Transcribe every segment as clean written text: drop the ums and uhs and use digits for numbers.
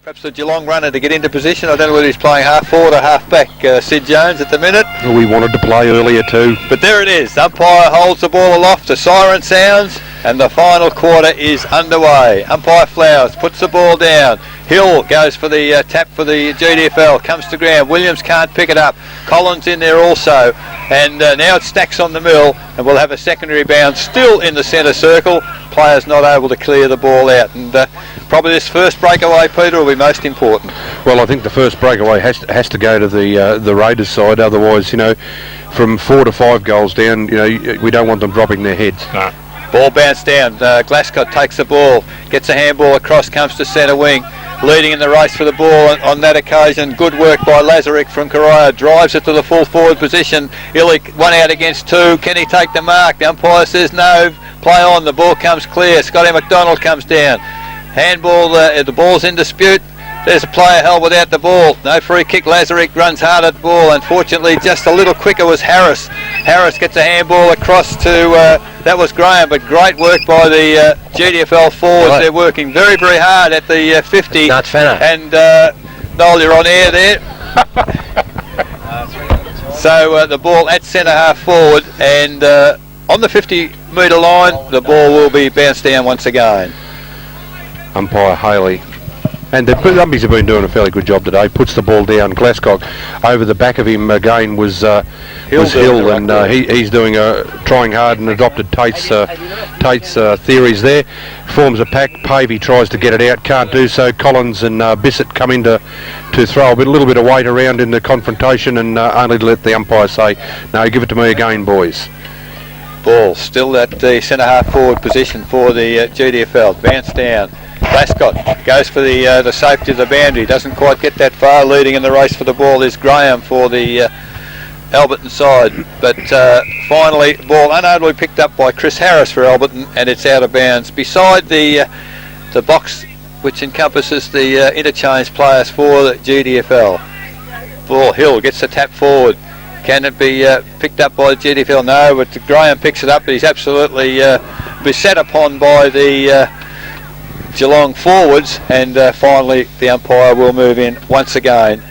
Perhaps the Geelong runner to get into position. I don't know whether he's playing half forward or half back, Sid Jones at the minute. We wanted to play earlier too. But there it is. Umpire holds the ball aloft. The siren sounds and the final quarter is underway. Umpire Flowers puts the ball down. Hill goes for the tap for the GDFL. Comes to ground. Williams can't pick it up. Collins in there also. And now it stacks on the mill and we'll have a secondary bounce still in the centre circle. Players not able to clear the ball out. And probably this first breakaway, Peter, will be most important. Well, I think the first breakaway has to go to the Raiders side. Otherwise, from 4 to 5 goals down, we don't want them dropping their heads. No. Ball bounced down. Glascott takes the ball, gets a handball across, comes to centre wing. Leading in the race for the ball on that occasion. Good work by Lazaric from Correa. Drives it to the full forward position. Illick 1 out against 2. Can he take the mark? The umpire says no. Play on. The ball comes clear. Scotty McDonald comes down. Handball. The ball's in dispute. There's a player held without the ball. No free kick. Lazaric runs hard at the ball. Unfortunately, just a little quicker was Harris. Harris gets a handball across to, that was Graham, but great work by the GDFL forwards. Right. They're working very, very hard at the 50. That's Fenner. And Noel, you're on air there. So the ball at centre half forward, and on the 50-metre line, the ball will be bounced down once again. Umpire Haley. And the umpies have been doing a fairly good job today. Puts the ball down. Glascock over the back of him again was Hill, and he's doing trying hard and adopted Tate's theories there. Forms a pack. Pavey tries to get it out, can't do so. Collins and Bissett come in to throw a little bit of weight around in the confrontation, and only to let the umpire say, "No, give it to me again, boys." Ball still at the centre half forward position for the GDFL. Bounce down. Glascott goes for the safety of the boundary. Doesn't quite get that far. Leading in the race for the ball is Graham for the Alberton side. But finally, ball unable picked up by Chris Harris for Alberton, and it's out of bounds beside the box, which encompasses the interchange players for the GDFL. Ball Hill gets the tap forward. Can it be picked up by the GDFL? No, but Graham picks it up. But he's absolutely beset upon by the Geelong forwards, and finally the umpire will move in once again.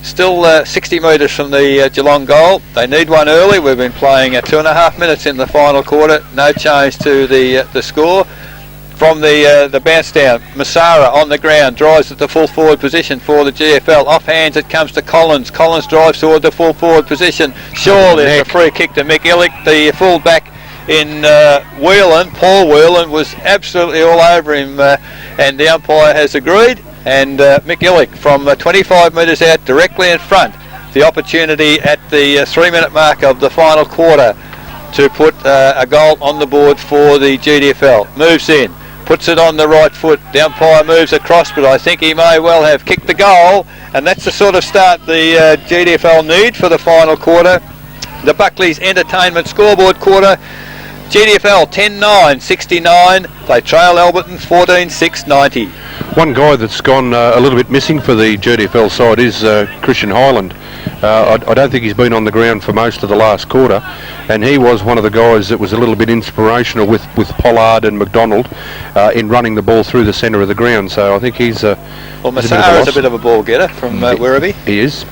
Still 60 metres from the Geelong goal. They need one early. We've been playing 2.5 minutes in the final quarter. No change to the score. From the bounce down, Massara on the ground, drives at the full forward position for the GFL. Off hands it comes to Collins. Collins drives toward the full forward position. Surely it's a free kick to Mick Illick, the full back in Whelan. Paul Whelan was absolutely all over him, and the umpire has agreed. And Mick Illick from 25 metres out, directly in front. The opportunity at the 3-minute mark of the final quarter to put a goal on the board for the GDFL. Moves in, puts it on the right foot. The umpire moves across, but I think he may well have kicked the goal. And that's the sort of start the GDFL need for the final quarter. The Buckley's Entertainment scoreboard quarter. GDFL 10-9, 69. They trail Alberton 14-6, 90. One guy that's gone a little bit missing for the GDFL side is Christian Highland. I don't think he's been on the ground for most of the last quarter, and he was one of the guys that was a little bit inspirational with Pollard and McDonald in running the ball through the centre of the ground. So I think he's well, Massara is a bit of a ball getter from Werribee. He is.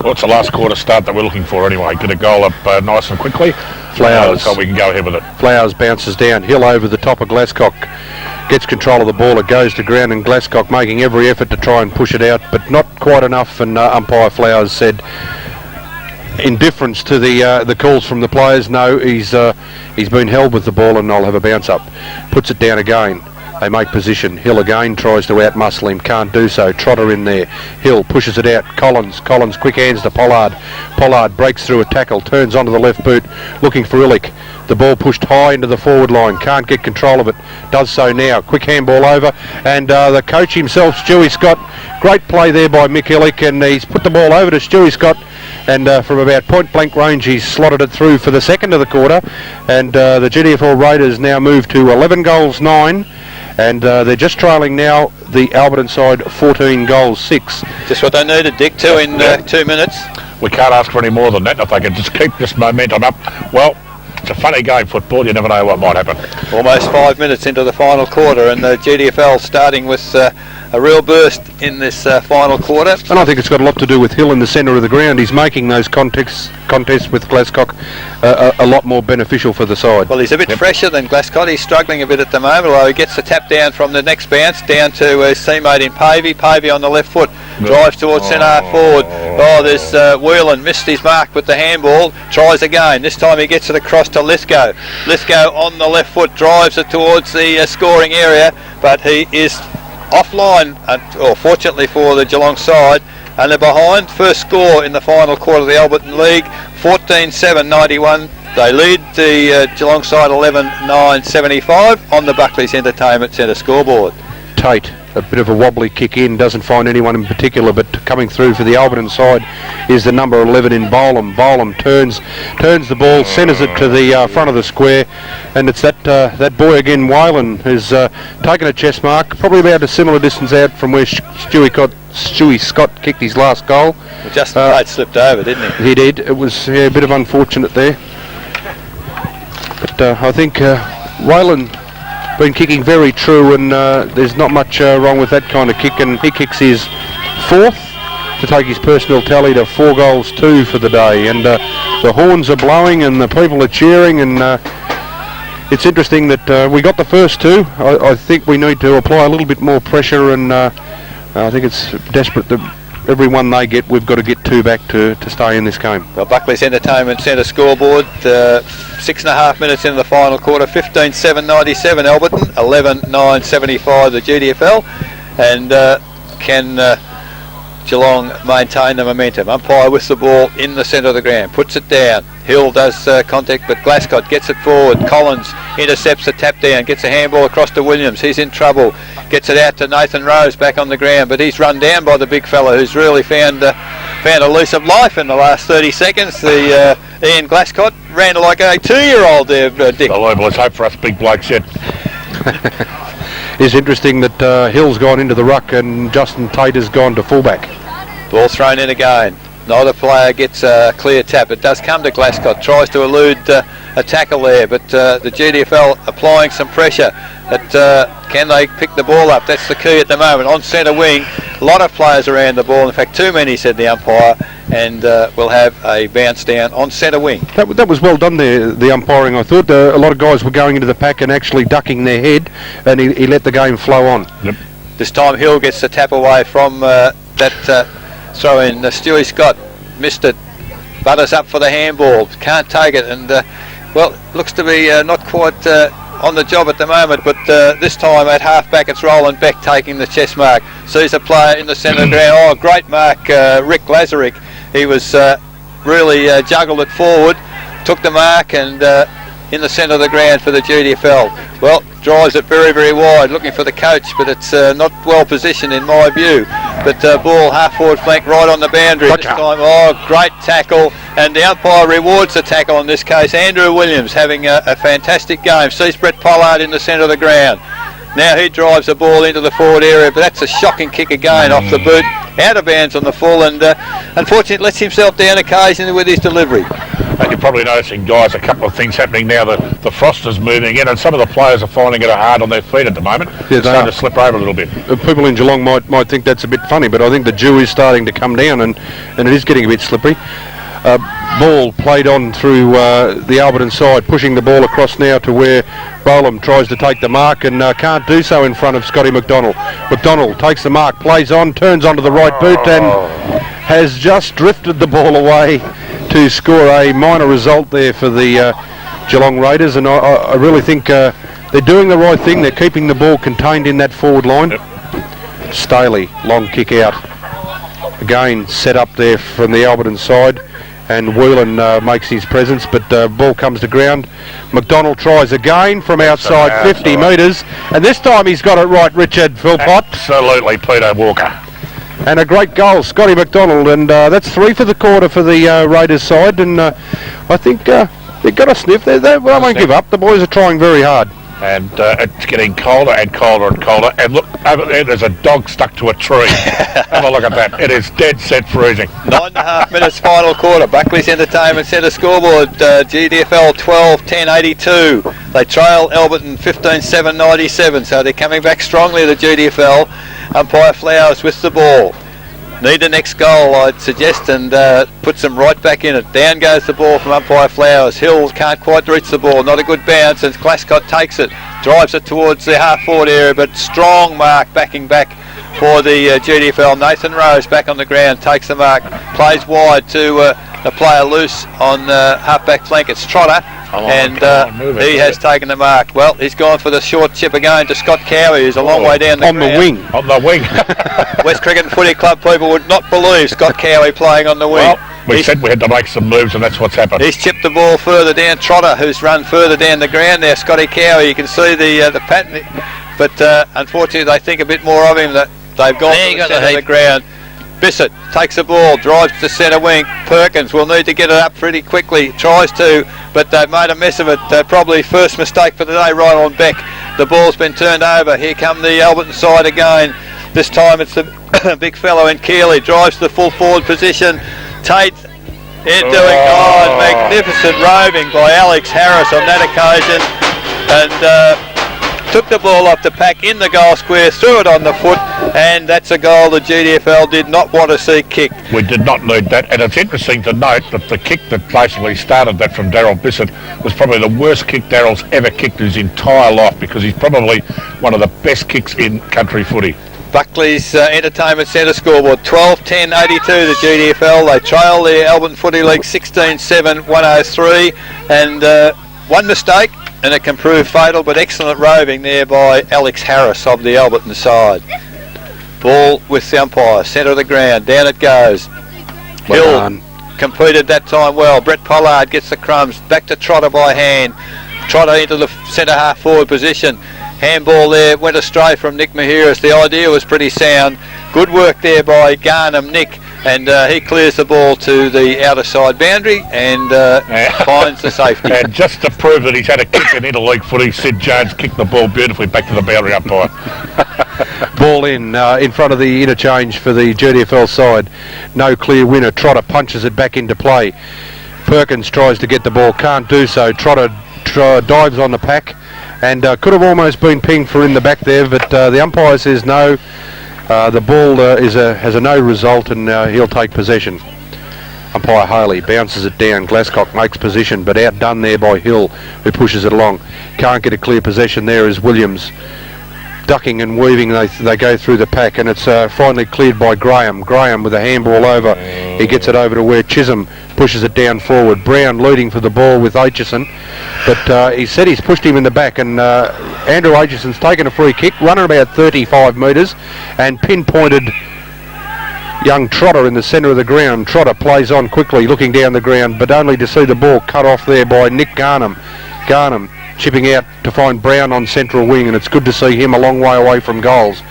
Well, it's the last quarter start that we're looking for anyway. Get a goal up nice and quickly. Flowers. So we can go ahead with it. Flowers bounces down. Hill over the top of Glascock. Gets control of the ball. It goes to ground, and Glascock making every effort to try and push it out, but not quite enough. And umpire Flowers said, in deference to the calls from the players, no, he's been held with the ball, and I'll have a bounce up. Puts it down again. They make position. Hill again tries to outmuscle him, can't do so. Trotter in there. Hill pushes it out. Collins quick hands to Pollard. Pollard breaks through a tackle, turns onto the left boot, looking for Illick. The ball pushed high into the forward line, can't get control of it. Does so now. Quick handball over, and the coach himself, Stewie Scott. Great play there by Mick Illick, and he's put the ball over to Stewie Scott, and from about point blank range he's slotted it through for the second of the quarter, and the GDFL Raiders now move to 11 goals 9. And they're just trailing now the Alberton side 14 goals 6. Just what they needed, Dick, too, in 2 minutes. We can't ask for any more than that. If they can just keep this momentum up, well, it's a funny game, football. You never know what might happen. Almost 5 minutes into the final quarter, and the GDFL starting with a real burst in this final quarter. And I think it's got a lot to do with Hill in the centre of the ground. He's making those contests with Glascock a lot more beneficial for the side. Well, he's a bit fresher than Glascott. He's struggling a bit at the moment, although he gets the tap down from the next bounce down to his teammate in Pavey. Pavey on the left foot drives towards centre half forward. Oh, there's Whelan missed his mark with the handball. Tries again. This time he gets it across to Lithgow. Lithgow on the left foot drives it towards the scoring area, but he is offline, or fortunately for the Geelong side, and they're behind. First score in the final quarter of the Alberton League, 14-7-91. They lead the Geelong side 11-9-75 on the Buckley's Entertainment Centre scoreboard. Tate, a bit of a wobbly kick in, doesn't find anyone in particular, but coming through for the Alberton side is the number 11 in Bolam. Bolam turns the ball, centres it to the front of the square, and it's that boy again, Whelan, who's taken a chest mark, probably about a similar distance out from where Stewie Scott kicked his last goal. Well, Justin Tate slipped over, didn't he? He did. It was a bit of unfortunate there. But I think Whelan been kicking very true, and there's not much wrong with that kind of kick, and he kicks his fourth to take his personal tally to 4 goals 2 for the day, and the horns are blowing and the people are cheering, and it's interesting that we got the first 2. I think we need to apply a little bit more pressure, and I think it's desperate that every one they get, we've got to get 2 back to stay in this game. Well, Buckley's Entertainment Centre scoreboard, 6.5 minutes into the final quarter, 15-7-97 Alberton, 11-9-75 the GDFL, and can Geelong maintain the momentum? Umpire with the ball in the centre of the ground, puts it down. Hill does contact, but Glascott gets it forward. Collins intercepts the tap down, gets a handball across to Williams. He's in trouble. Gets it out to Nathan Rose back on the ground, but he's run down by the big fella who's really found a lease of life in the last 30 seconds. The Ian Glascott ran like a 2-year-old there, Dick. Well, let's hope for us big blokes yet. It's interesting that Hill's gone into the ruck and Justin Tate has gone to fullback. Ball thrown in again. Neither player gets a clear tap. It does come to Glascott. Tries to elude a tackle there, but the GDFL applying some pressure. Can they pick the ball up? That's the key at the moment. On centre wing, a lot of players around the ball. In fact, too many, said the umpire, and we'll have a bounce down on centre wing. That was well done there, the umpiring. I thought a lot of guys were going into the pack and actually ducking their head, and he let the game flow on. Yep. This time Hill gets the tap away from that throw in. Stewie Scott missed it. Butters up for the handball. Can't take it, and well, looks to be not quite on the job at the moment, but this time at half-back it's Roland Beck taking the chest mark. Sees a player in the centre of the ground. Oh, great mark, Rick Lazarick. He was really juggled it forward, took the mark, and in the centre of the ground for the GDFL. Well, drives it very, very wide, looking for the coach, but it's not well positioned in my view. But ball half-forward flank right on the boundary. Gotcha. This time. Oh, great tackle, and the umpire rewards the tackle in this case. Andrew Williams having a fantastic game. Sees Brett Pollard in the centre of the ground. Now he drives the ball into the forward area, but that's a shocking kick again off the boot, out of bounds on the full, and unfortunately lets himself down occasionally with his delivery. And you're probably noticing, guys, a couple of things happening now. The frost is moving in, and some of the players are finding it hard on their feet at the moment. Yeah, They're starting to slip over a little bit. People in Geelong might think that's a bit funny, but I think the dew is starting to come down, and it is getting a bit slippery. Ball played on through the Alberton side, pushing the ball across now to where Bolam tries to take the mark and can't do so in front of Scotty McDonald. McDonald takes the mark, plays on, turns onto the right boot and has just drifted the ball away to score a minor result there for the Geelong Raiders, and I really think they're doing the right thing. They're keeping the ball contained in that forward line. Yep. Staley, long kick out. Again, set up there from the Alberton side, and Whelan makes his presence, but ball comes to ground. McDonald tries again from outside 50 metres, and this time he's got it right, Richard Philpott. Absolutely, Peter Walker. And a great goal, Scotty McDonald, and that's 3 for the quarter for the Raiders side, and I think they've got a sniff. They won't give up. The boys are trying very hard. And it's getting colder and colder and colder. And look, over there, there's a dog stuck to a tree. Have a look at that. It is dead set freezing. 9.5 minutes final quarter. Buckley's Entertainment Centre scoreboard. GDFL 12-10-82. They trail Alberton 15-7-97. So they're coming back strongly, the GDFL. Umpire Flowers with the ball. Need the next goal, I'd suggest, and puts them right back in it. Down goes the ball from Umpire Flowers. Hill can't quite reach the ball. Not a good bounce, and Glascott takes it. Drives it towards the half-forward area, but strong mark backing back for the GDFL. Nathan Rose back on the ground, takes the mark. Plays wide to the player loose on half-back flank. It's Trotter. He has taken the mark. Well, he's gone for the short chip again to Scott Cowie, who's a long way down the ground. On the wing. West Cricket and Footy Club people would not believe Scott Cowie playing on the wing. Well, we said we had to make some moves, and that's what's happened. He's chipped the ball further down. Trotter, who's run further down the ground there. Scotty Cowie, you can see the pattern, but unfortunately they think a bit more of him. That they've gone to the centre of the ground. Bissett takes the ball, drives to centre wing. Perkins will need to get it up pretty quickly. Tries to, but they've made a mess of it. Probably first mistake for the day right on Beck. The ball's been turned over. Here come the Alberton side again. This time it's the big fellow in Keeley. Drives to the full forward position. Tate doing magnificent roving by Alex Harris on that occasion. And took the ball off the pack in the goal square, threw it on the foot, and that's a goal the GDFL did not want to see kicked. We did not need that, and it's interesting to note that the kick that basically started that from Daryl Bissett was probably the worst kick Daryl's ever kicked his entire life, because he's probably one of the best kicks in country footy. Buckley's Entertainment Centre scoreboard 12-10-82 the GDFL. They trail the Alberton Footy League 16-7 103, and one mistake and it can prove fatal, but excellent roving there by Alex Harris of the Alberton side. Ball with the umpire, centre of the ground, down it goes. Hill completed that time well. Brett Pollard gets the crumbs, back to Trotter by hand. Trotter into the centre half forward position. Handball there, went astray from Nick Mahiris. The idea was pretty sound. Good work there by Garnham Nick, and he clears the ball to the outer side boundary and finds the safety. And just to prove that he's had a kick in interleague footy, Sid Jones kicked the ball beautifully back to the boundary umpire. Ball in front of the interchange for the GDFL side. No clear winner. Trotter punches it back into play. Perkins tries to get the ball, can't do so. Trotter dives on the pack and could have almost been pinged for in the back there, but the umpire says no. The ball has a no result, and he'll take possession. Umpire Haley bounces it down. Glascock makes position, but outdone there by Hill, who pushes it along. Can't get a clear possession there as Williams. Ducking and weaving, they go through the pack, and it's finally cleared by Graham. Graham with a handball over. He gets it over to where Chisholm pushes it down forward. Brown leading for the ball with Aitchison, but he said he's pushed him in the back, and Andrew Aitchison's taken a free kick, running about 35 metres, and pinpointed young Trotter in the centre of the ground. Trotter plays on quickly, looking down the ground, but only to see the ball cut off there by Nick Garnham. Garnham chipping out to find Brown on central wing, and it's good to see him a long way away from goals.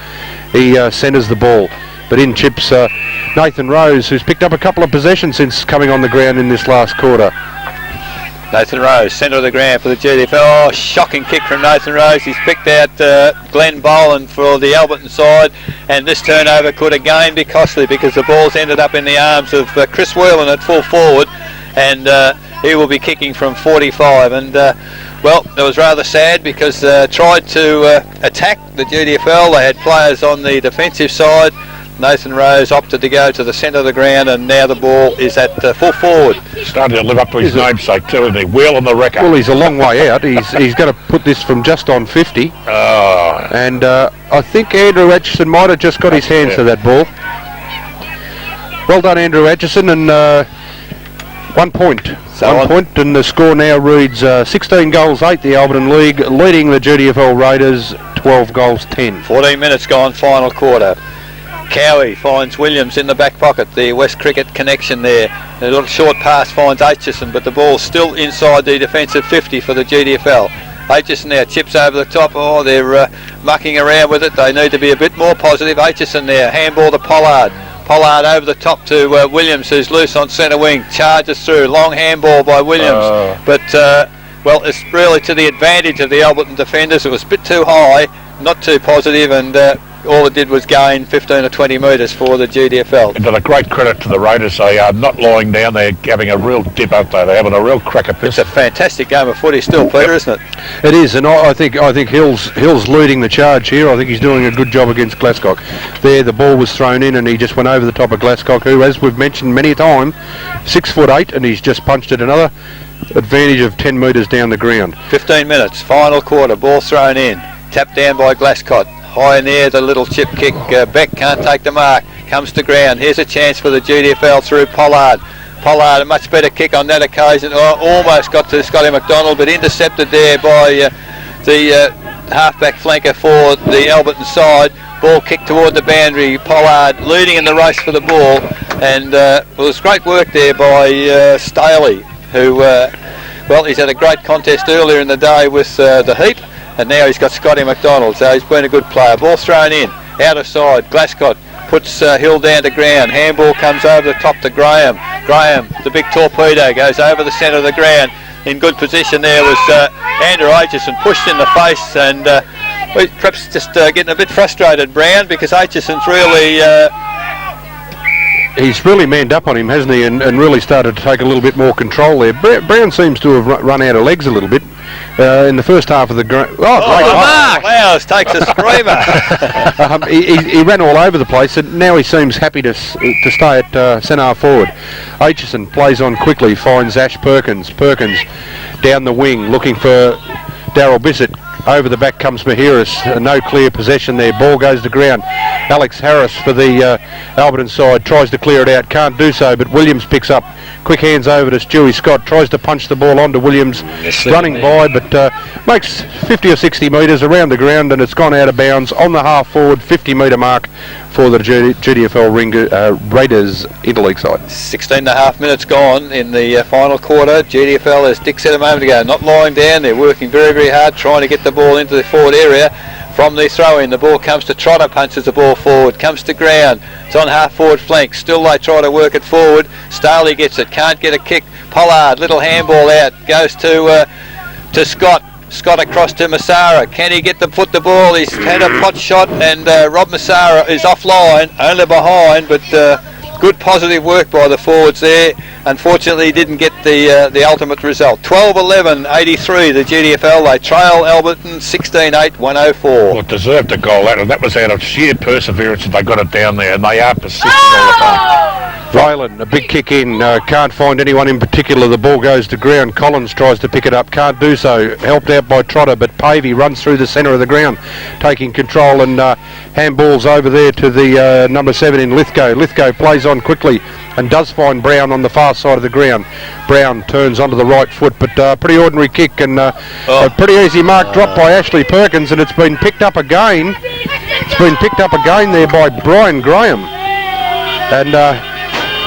He centres the ball, but in chips Nathan Rose, who's picked up a couple of possessions since coming on the ground in this last quarter. Nathan Rose, centre of the ground for the GDFL. Oh, shocking kick from Nathan Rose. He's picked out Glenn Boland for the Alberton side, and this turnover could again be costly because the ball's ended up in the arms of Chris Whelan at full forward, and he will be kicking from 45. And well, it was rather sad because tried to attack the GDFL. They had players on the defensive side. Nathan Rose opted to go to the centre of the ground, and now the ball is at full forward. Starting to live up to his namesake too, isn't he? Wheel on the wrecker. Well, he's a long way out. He's going to put this from just on 50. Oh. And I think Andrew Atchison might have just got his hands to that ball. Well done, Andrew Atchison, and 1 point. So 1 point, and the score now reads 16 goals 8, the Alberton League, leading the GDFL Raiders 12 goals 10. 14 minutes gone, final quarter. Cowie finds Williams in the back pocket, the West Cricket connection there. A little short pass finds Aitchison, but the ball's still inside the defensive 50 for the GDFL. Aitchison now chips over the top. Oh, they're mucking around with it. They need to be a bit more positive. Aitchison there, handball to Pollard. Pollard over the top to Williams, who's loose on centre wing. Charges through, long handball by Williams. But, well, it's really to the advantage of the Alberton defenders. It was a bit too high, not too positive, and all it did was gain 15 or 20 metres for the GDFL. And to the great credit to the Raiders, they are not lying down. They're having a real dip up there. They're having a real crack at this. It's a fantastic game of footy still, Peter, isn't it? It is, and I think Hill's leading the charge here. I think he's doing a good job against Glascock. There, the ball was thrown in, and he just went over the top of Glascock, who, as we've mentioned many a time, 6'8", and he's just punched it another advantage of 10 metres down the ground. 15 minutes, final quarter, ball thrown in, tapped down by Glascott. High in there, the little chip kick. Beck can't take the mark, comes to ground. Here's a chance for the GDFL through Pollard. Pollard, a much better kick on that occasion. Almost got to Scotty McDonald, but intercepted there by the halfback flanker for the Alberton side. Ball kicked toward the boundary. Pollard leading in the race for the ball, and it was great work there by Staley, who, well, he's had a great contest earlier in the day with the Heap, and now he's got Scotty McDonald, so he's been a good player. Ball thrown in, out of side. Glascott puts Hill down to ground. Handball comes over the top to Graham. Graham, the big torpedo, goes over the centre of the ground. In good position there was Andrew Aitchison, pushed in the face, and perhaps just getting a bit frustrated, Brown, because Aitchison's really... He's really manned up on him, hasn't he, and really started to take a little bit more control there. Brown seems to have run out of legs a little bit in the first half of the game. Mark Flowers takes a screamer. He ran all over the place, and now he seems happy to stay at centre forward. Aitchison plays on quickly, finds Ash Perkins. Perkins down the wing, looking for Daryl Bissett. Over the back comes Mahiris, no clear possession there, ball goes to ground. Alex Harris for the Alberton side tries to clear it out, can't do so, but Williams picks up, quick hands over to Stewie Scott, tries to punch the ball onto Williams, running by, but makes 50 or 60 metres around the ground, and it's gone out of bounds on the half forward 50 metre mark for the GDFL Raiders Interleague side. 16 and a half minutes gone in the final quarter. GDFL, as Dick said a moment ago, not lying down, they're working very, very hard trying to get the ball into the forward area. From the throw-in, the ball comes to Trotter, punches the ball forward, comes to ground. It's on half-forward flank. Still they try to work it forward. Staley gets it, can't get a kick. Pollard, little handball out, goes to Scott. Scott across to Massara. Can he get the ball? He's had a pot shot, and Rob Massara is offline, only behind, but good positive work by the forwards there. Unfortunately, he didn't get the ultimate result. 12-11-83, the GDFL. They trail Alberton 16-8-104. Well, it deserved a goal, that was out of sheer perseverance that they got it down there, and they are persistent all the time. Ryland, a big kick in, can't find anyone in particular, the ball goes to ground. Collins tries to pick it up, can't do so, helped out by Trotter, but Pavey runs through the centre of the ground, taking control, and handballs over there to the number 7 in Lithgow. Lithgow plays on quickly and does find Brown on the far side of the ground. Brown turns onto the right foot, but pretty ordinary kick, and a pretty easy mark drop by Ashley Perkins, and it's been picked up again. It's been picked up again there by Brian Graham, and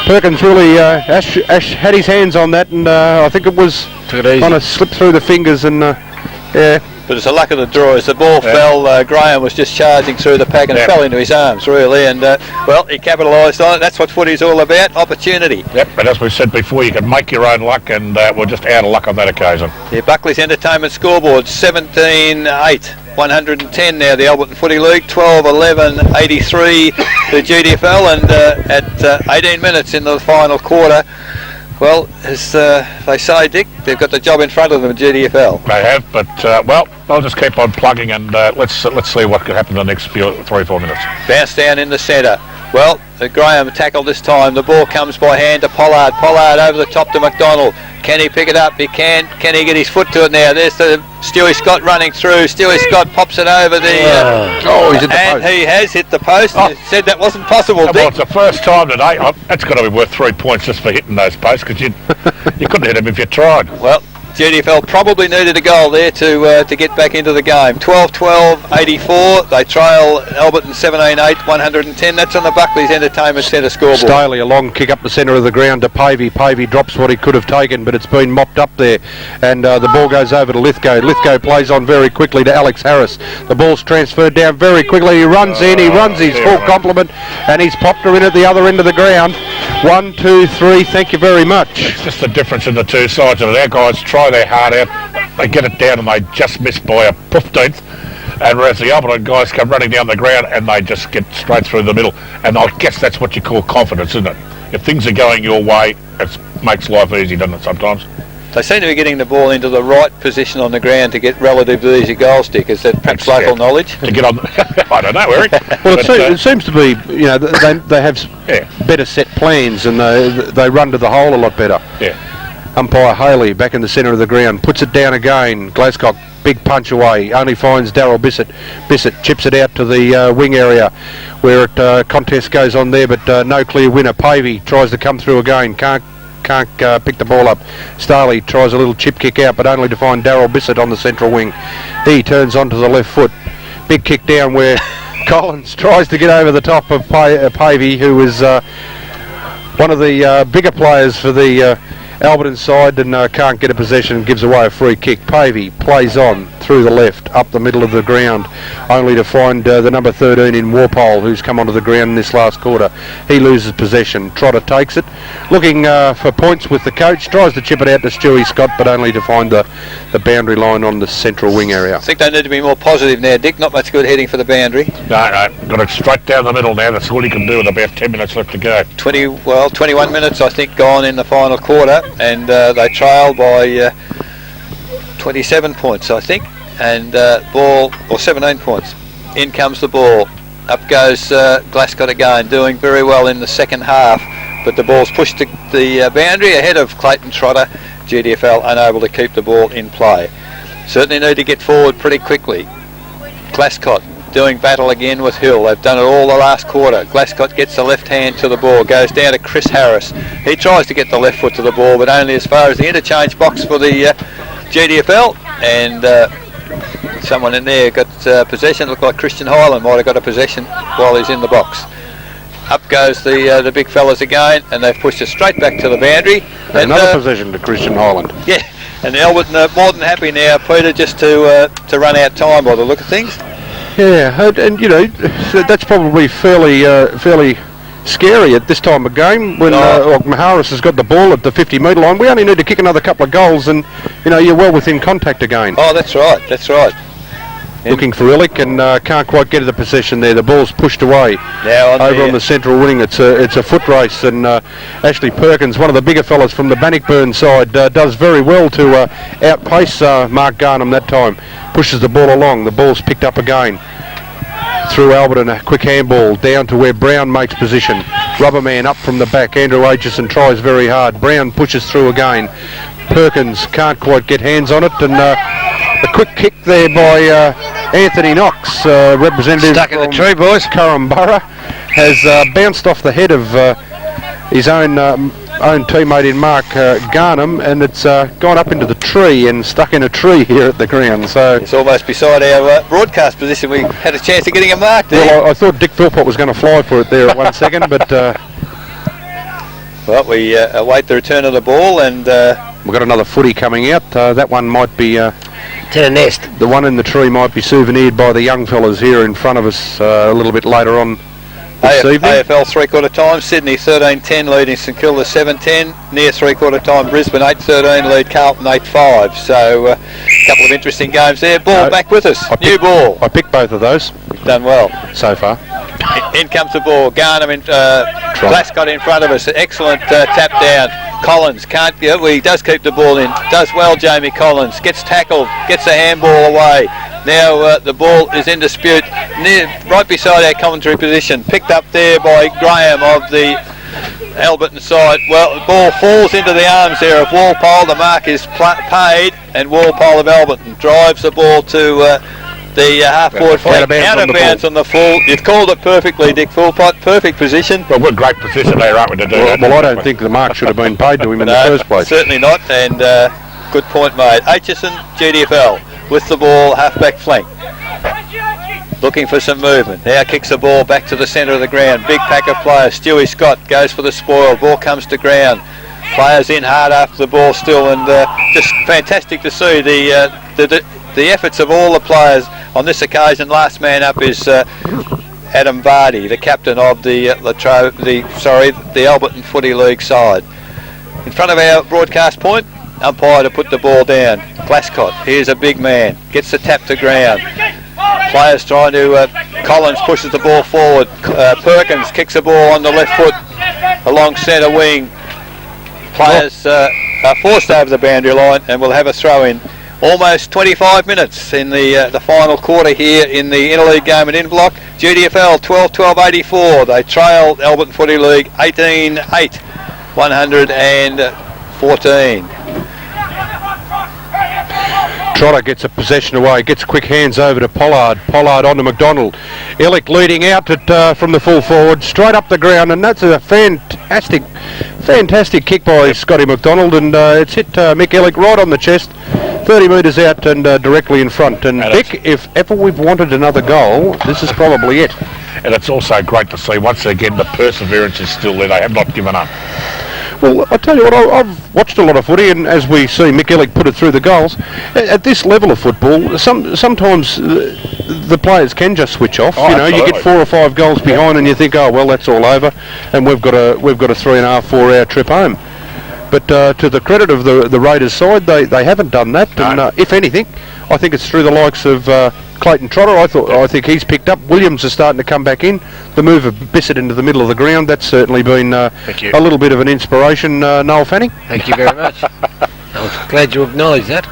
Perkins really, Ash had his hands on that, and I think it was kind of slipped through the fingers, and yeah. But it's a luck of the draw. As the ball fell, Graham was just charging through the pack and fell into his arms, really, and well, he capitalised on it. That's what footy's all about, opportunity. Yep, but as we said before, you can make your own luck, and we're just out of luck on that occasion. Yeah, Buckley's Entertainment scoreboard, 17-8. 110 now, the Alberton Footy League, 12-11-83 the GDFL, and at 18 minutes in the final quarter, well, as they say, Dick, they've got the job in front of them, GDFL. They have, but well, I'll just keep on plugging, and let's see what could happen in the next 3-4 minutes. Bounce down in the centre. Well, Graham tackled this time. The ball comes by hand to Pollard. Pollard over the top to McDonald. Can he pick it up? He can. Can he get his foot to it now? There's the Stewie Scott running through. Stewie Scott pops it over the... he's hit the post. He has hit the post. He said that wasn't possible, Dick. Well, it's the first time today. That's got to be worth 3 points just for hitting those posts, because you couldn't hit them if you tried. Well, GDFL probably needed a goal there to get back into the game. 12-12-84. They trail Alberton 17-8, 110. That's on the Buckley's Entertainment Centre scoreboard. Staley, a long kick up the centre of the ground to Pavey. Pavey drops what he could have taken, but it's been mopped up there. And the ball goes over to Lithgow. Lithgow plays on very quickly to Alex Harris. The ball's transferred down very quickly. He runs in. He runs his full complement, and he's popped her in at the other end of the ground. 1, 2, 3. Thank you very much. It's just the difference in the two sides of it. Our guys try their heart out, they get it down, and they just miss by a 15th, And whereas the Alberton guys come running down the ground and they just get straight through the middle. And I guess that's what you call confidence, isn't it? If things are going your way, it makes life easy, doesn't it, sometimes? They seem to be getting the ball into the right position on the ground to get relatively easy goal stick. Is that perhaps local knowledge? To get on, I don't know, Eric. Well, it seems to be, they have better set plans and they run to the hole a lot better. Yeah. Umpire Haley back in the centre of the ground, puts it down again. Glascock, big punch away, only finds Daryl Bissett. Bissett chips it out to the wing area where contest goes on there, but no clear winner. Pavey tries to come through again, can't pick the ball up. Staley tries a little chip kick out, but only to find Daryl Bissett on the central wing. He turns onto the left foot. Big kick down where Collins tries to get over the top of Pavey, who is one of the bigger players for the Alberton side, and can't get a possession and gives away a free kick. Pavey plays on through the left, up the middle of the ground, only to find the number 13 in Warpole, who's come onto the ground in this last quarter. He loses possession. Trotter takes it, looking for points with the coach, tries to chip it out to Stewie Scott, but only to find the boundary line on the central wing area. I think they need to be more positive now, Dick. Not much good heading for the boundary. No, got it straight down the middle now. That's all he can do with about 10 minutes left to go. 21 minutes, I think, gone in the final quarter, and they trail by 27 points, I think, and 17 points. In comes the ball. Up goes Glasgow again, doing very well in the second half, but the ball's pushed to the boundary ahead of Clayton Trotter. GDFL unable to keep the ball in play. Certainly need to get forward pretty quickly. Glascott doing battle again with Hill. They've done it all the last quarter. Glascott gets the left hand to the ball, goes down to Chris Harris. He tries to get the left foot to the ball, but only as far as the interchange box for the GDFL, and someone in there got possession. Looked like Christian Hyland might have got a possession while he's in the box. Up goes the big fellas again, and they've pushed it straight back to the boundary. And another possession to Christian Hyland. Yeah, and Alberton are more than happy now, Peter, just to run out time by the look of things. Yeah, and that's probably fairly scary at this time of game when Maharis has got the ball at the 50-metre line. We only need to kick another couple of goals, and you're well within contact again. Oh, that's right. Looking for Illick and can't quite get to the possession there. The ball's pushed away now on the central wing. It's a foot race, and Ashley Perkins, one of the bigger fellas from the Bannockburn side, does very well to outpace Mark Garnham that time. Pushes the ball along. The ball's picked up again through Alberton. A quick handball down to where Brown makes position. Rubberman up from the back. Andrew Aitchison tries very hard. Brown pushes through again. Perkins can't quite get hands on it, and a quick kick there by Anthony Knox, representative stuck in the tree, boys. Corumburra, has bounced off the head of his own teammate in Mark Garnham, and it's gone up into the tree and stuck in a tree here at the ground. So it's almost beside our broadcast position. We had a chance of getting a mark there. Well, I thought Dick Philpott was going to fly for it there at 1 second, but well, we await the return of the ball, and we've got another footy coming out. That one might be to the nest. The one in the tree might be souvenired by the young fellas here in front of us a little bit later on this evening. AFL 3/4 time, Sydney 13-10 leading St Kilda 7-10. Near 3/4 time, Brisbane 8-13 lead Carlton 8-5. So a couple of interesting games there. Ball back with us. New ball. I picked both of those. You've done well so far. In comes the ball. Garnham in Glascott in front of us. Excellent tap down. Collins can't get it. He does keep the ball in. Does well, Jamie Collins. Gets tackled. Gets the handball away. Now the ball is in dispute right beside our commentary position. Picked up there by Graham of the Alberton side. Well, the ball falls into the arms there of Walpole. The mark is paid, and Walpole of Alberton drives the ball to the half-forward flank, out of bounds on the full. You've called it perfectly, Dick Philpott. Perfect position. Well, we're in great position there, aren't we, to do that? Well, I don't think the mark should have been paid to him in the first place. Certainly not, and good point made. Aitchison, GDFL, with the ball, half-back flank. Looking for some movement. Now kicks the ball back to the centre of the ground. Big pack of players. Stewie Scott goes for the spoil. Ball comes to ground. Players in hard after the ball still, and just fantastic to see the efforts of all the players on this occasion. Last man up is Adam Vardy, the captain of the Alberton Footy League side. In front of our broadcast point, umpire to put the ball down. Glascott, here's a big man, gets the tap to ground. Players trying to, Collins pushes the ball forward. Perkins kicks the ball on the left foot along centre wing. Players are forced over the boundary line and will have a throw in. Almost 25 minutes in the final quarter here in the Interleague game at Inverloch. GDFL 12-12-84. They trail Alberton Footy League 18-8, 114. Trotter gets a possession away, gets quick hands over to Pollard. Pollard onto McDonald. Illick leading out from the full forward, straight up the ground, and that's a fantastic kick by Scotty McDonald, and it's hit Mick Illick right on the chest, 30 metres out and directly in front. And Dick, if ever we've wanted another goal, this is probably it. And it's also great to see once again the perseverance is still there. They have not given up. Well, I tell you what, I've watched a lot of footy, and as we see Mick Illick put it through the goals, at this level of football, sometimes the players can just switch off. Oh, you know, absolutely. you get 4 or 5 goals behind, and you think, oh well, that's all over, and we've got a 3.5-4 hour trip home. But to the credit of the Raiders side, they haven't done that. No. And if anything, I think it's through the likes of Clayton Trotter. I think he's picked up. Williams is starting to come back in. The move of Bissett into the middle of the ground, that's certainly been a little bit of an inspiration. Noel Fanning. Thank you very much. I'm glad you acknowledge that.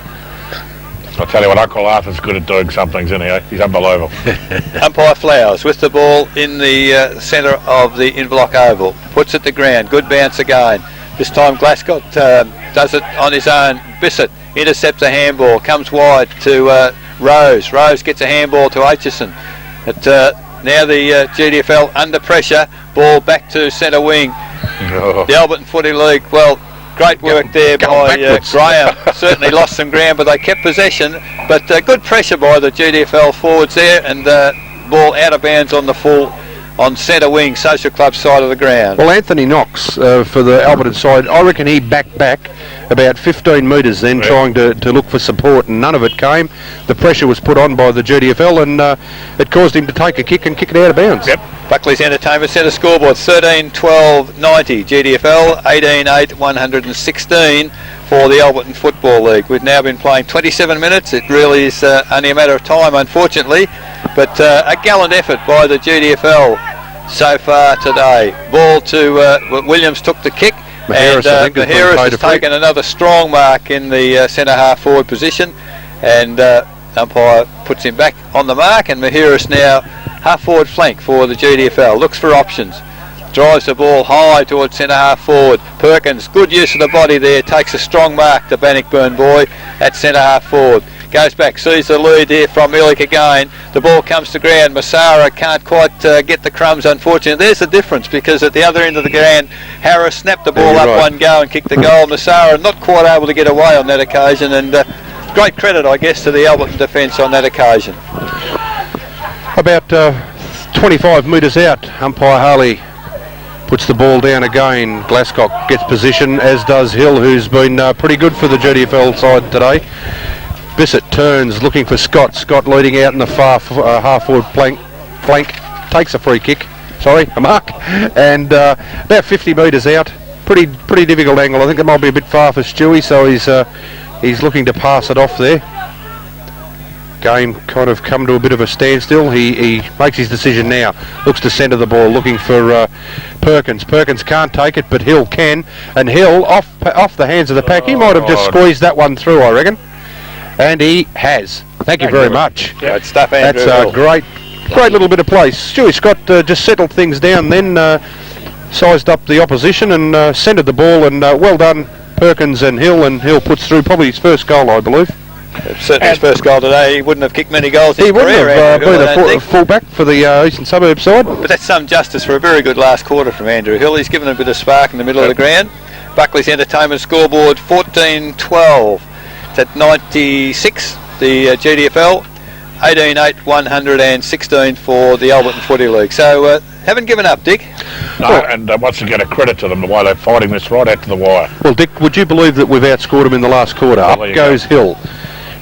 I'll tell you what, Uncle Arthur's good at doing some things, isn't he? He's unbelievable. Umpire Flowers with the ball in the centre of the Inverloch Oval. Puts it to ground. Good bounce again. This time Glasgow does it on his own. Bissett intercepts a handball, comes wide to Rose. Rose gets a handball to Aitchison. Now the GDFL under pressure. Ball back to centre wing. The Alberton Footy League, well, great work there by Graham. Certainly lost some ground, but they kept possession. But good pressure by the GDFL forwards there, and ball out of bounds on the full on centre wing, Social Club side of the ground. Well, Anthony Knox for the Alberton side, I reckon he backed back about 15 metres then, trying to look for support, and none of it came. The pressure was put on by the GDFL, and it caused him to take a kick and kick it out of bounds. Yep. Buckley's Entertainment Centre scoreboard 13-12-90, GDFL 18-8, 116 for the Alberton Football League. We've now been playing 27 minutes. It really is only a matter of time, unfortunately, but a gallant effort by the GDFL so far today. Ball to Williams took the kick, Maheris, and Maheris has taken another strong mark in the centre half forward position, and umpire puts him back on the mark, and Maheris now half forward flank for the GDFL, looks for options, drives the ball high towards centre half forward. Perkins, good use of the body there, takes a strong mark to Bannockburn boy at centre half forward. Goes back, sees the lead here from Illick again. The ball comes to ground. Massara can't quite get the crumbs, unfortunately. There's the difference, because at the other end of the ground, Harris snapped the ball up one go and kicked the goal. Massara not quite able to get away on that occasion, and great credit, I guess, to the Alberton defence on that occasion. About 25 metres out, umpire Harley puts the ball down again. Glasgow gets position, as does Hill, who's been pretty good for the GDFL side today. Bissett turns, looking for Scott. Scott leading out in the far half-forward flank, takes a free kick. Sorry, a mark. And about 50 metres out. Pretty difficult angle. I think it might be a bit far for Stewie, so he's looking to pass it off there. Game kind of come to a bit of a standstill. He makes his decision now. Looks to centre the ball, looking for Perkins. Perkins can't take it, but Hill can. And Hill, off the hands of the pack, he might have just squeezed that one through, I reckon. And he has. Thank you very much. Great stuff, Andrew. That's a great little bit of play. Stewie Scott just settled things down then, sized up the opposition and centred the ball, and well done Perkins and Hill puts through probably his first goal, I believe. Certainly his first goal today. He wouldn't have kicked many goals in his career. He wouldn't have been a full-back for the Eastern Suburbs side. But that's some justice for a very good last quarter from Andrew Hill. He's given a bit of spark in the middle of the ground. Buckley's Entertainment scoreboard 14-12. It's at 96, the GDFL. 18-8, 116 for the Alberton Footy League. So haven't given up, Dick. No, and once again, a credit to them the way they're fighting this right out to the wire. Well, Dick, would you believe that we've outscored them in the last quarter? Up goes Hill.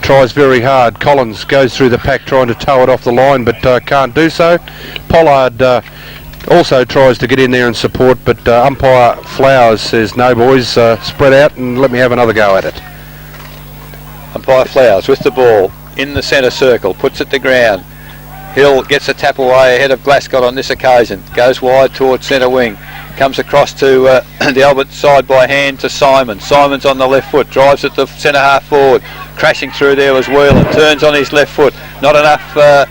Tries very hard. Collins goes through the pack trying to tow it off the line, but can't do so. Pollard also tries to get in there and support, but umpire Flowers says, no boys, spread out and let me have another go at it. Umpire Flowers with the ball in the centre circle, puts it to ground. Hill gets a tap away ahead of Glasgow on this occasion. Goes wide towards centre wing. Comes across to the Albert side by hand to Simon. Simon's on the left foot. Drives at the centre half forward. Crashing through there was Whelan. Turns on his left foot. Not enough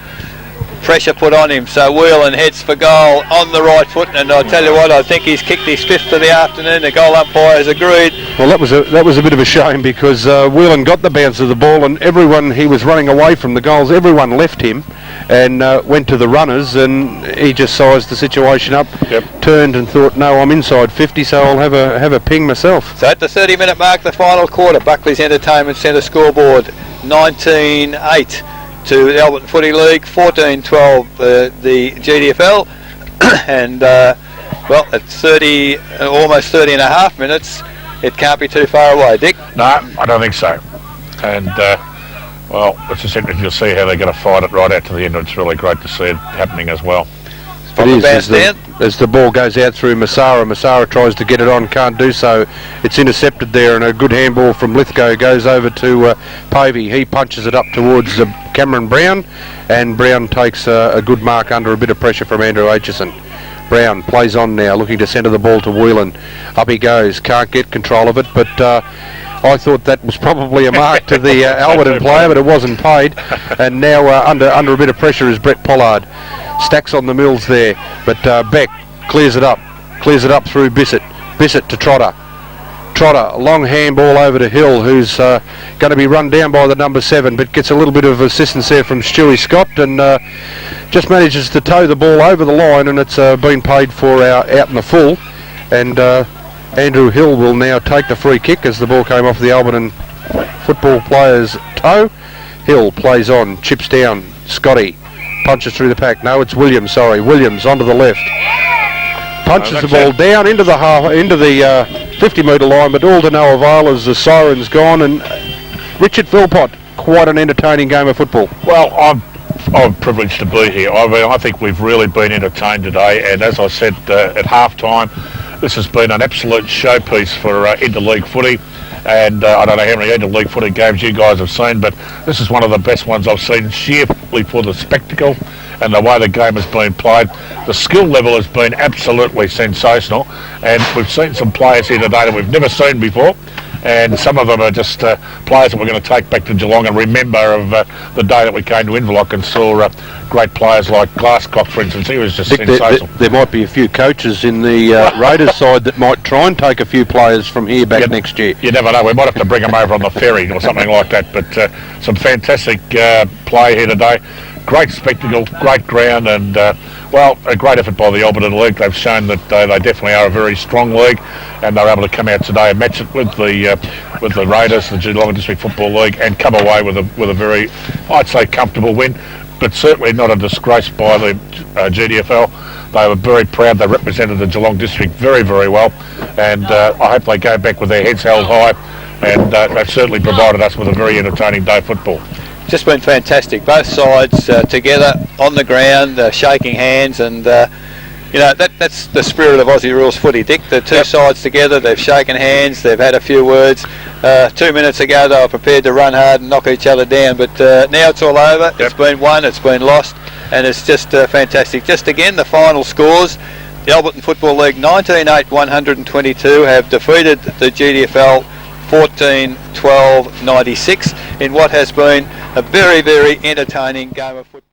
pressure put on him. So Whelan heads for goal on the right foot. And I tell you what, I think he's kicked his 5th for the afternoon. The goal umpire has agreed. Well, that was a bit of a shame because Whelan got the bounce of the ball, and everyone, he was running away from the goals. Everyone left him and went to the runners, and he just sized the situation up. Turned and thought, no, I'm inside 50, so I'll have a ping myself. So at the 30-minute mark, the final quarter, Buckley's Entertainment Centre scoreboard 19-8 to the Albert Footy League, 14-12 the GDFL, and well, at 30, almost 30 and a half minutes, it can't be too far away, Dick. No, I don't think so. And well, it's just interesting to see how they're going to fight it right out to the end. It's really great to see it happening as well. It is, as the ball goes out through Massara tries to get it on, can't do so. It's intercepted there, and a good handball from Lithgow goes over to Povey. He punches it up towards Cameron Brown, and Brown takes a good mark under a bit of pressure from Andrew Aitchison. Brown plays on now, looking to centre the ball to Whelan. Up he goes, can't get control of it, but I thought that was probably a mark to the Alberton player, but it wasn't paid. And now under a bit of pressure is Brett Pollard. Stacks on the mills there, but Beck clears it up through Bissett to Trotter, a long handball over to Hill, who's going to be run down by the number 7, but gets a little bit of assistance there from Stewie Scott, and just manages to tow the ball over the line, and it's been paid for out in the full. And Andrew Hill will now take the free kick as the ball came off the Alberton football player's toe. Hill plays on, chips down, Scotty punches through the pack. No, it's Williams. Sorry, Williams onto the left. Punches the ball down into the 50-metre line, but all to no avail as the siren's gone. And Richard Philpott, quite an entertaining game of football. Well, I'm privileged to be here. I mean, I think we've really been entertained today, and as I said at half-time, this has been an absolute showpiece for interleague footy. And I don't know how many interleague footy games you guys have seen, but this is one of the best ones I've seen, sheerly for the spectacle and the way the game has been played. The skill level has been absolutely sensational, and we've seen some players here today that we've never seen before, and some of them are just players that we're going to take back to Geelong and remember of the day that we came to Inverloch and saw great players like Glasscock, for instance. He was just sensational. There might be a few coaches in the Raiders side that might try and take a few players from here back next year. You never know. We might have to bring them over on the ferry or something like that. But some fantastic play here today. Great spectacle, great ground, and well, a great effort by the Alberton League. They've shown that they definitely are a very strong league, and they're able to come out today and match it with the Raiders, the Geelong District Football League, and come away with a very, I'd say, comfortable win, but certainly not a disgrace by the GDFL. They were very proud. They represented the Geelong District very, very well, and I hope they go back with their heads held high, and they've certainly provided us with a very entertaining day of football. Just been fantastic. Both sides together on the ground, shaking hands, and you know that's the spirit of Aussie rules footy, Dick. The two sides together, they've shaken hands, they've had a few words. 2 minutes ago they were prepared to run hard and knock each other down, but now it's all over. It's been won, it's been lost, and it's just fantastic. Just again, the final scores: the Alberton Football League 19-8-122 have defeated the GDFL 14-12-96 in what has been a very, very entertaining game of football.